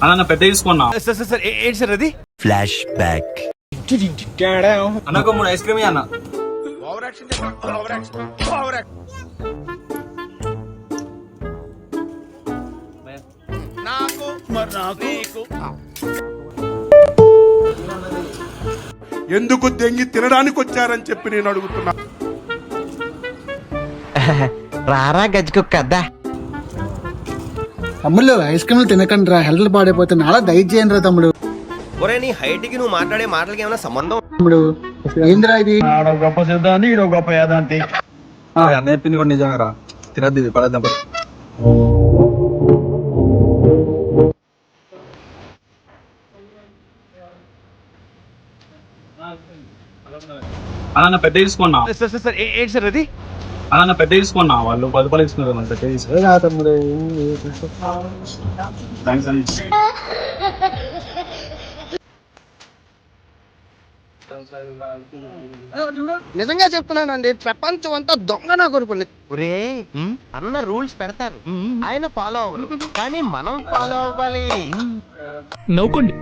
అన్న పెద్ద తీసుకున్నా. సార్ ఏంటి సార్ అది? Flash back. అన్నకు 3 ఐస్ క్రీమ్ అన్న. ఎందుకు దెంగి తినడానికి వచ్చారని చెప్పి నేను అడుగుతున్నా. రారా గజ్జుకుక్కద్దా. తమ్ముళ్ళు ఐస్ క్రీమ్లు తినకండి రా, హెల్త్ పాడైపోతే నాలా దయచేయండి రా తమ్ముడు. ఒరే నీ హైట్ కి నువ్వు మాట్లాడే మాటలకి ఏమైనా సంబంధం? తమ్ముడు ఏందిరా ఇది? గొప్ప సిద్ధాంతి ఈడో గొప్ప యాదాంతి. అన్న చెప్పింది కూడా నిజంగా రా, తినద్దు ఇది, పడేద్దాం. అన్న పెద్ద తీసుకున్నా. సార్ ఏంటి సార్ అది? అన్న పెద్ద తీసుకున్నా, వాళ్ళు 10 రూపాయలు ఇస్తున్నారు అన్న పెద్ద తీసుకున్నా. నిజంగా చెప్తున్నానండి, ప్రపంచం అంతా దొంగ నా కొడుకులు. ఒరే అన్న రూల్స్ పెడతారు, ఆయన ఫాలో అవ్వరు, కానీ మనం ఫాలో అవ్వాలి. నవ్వుకోండి.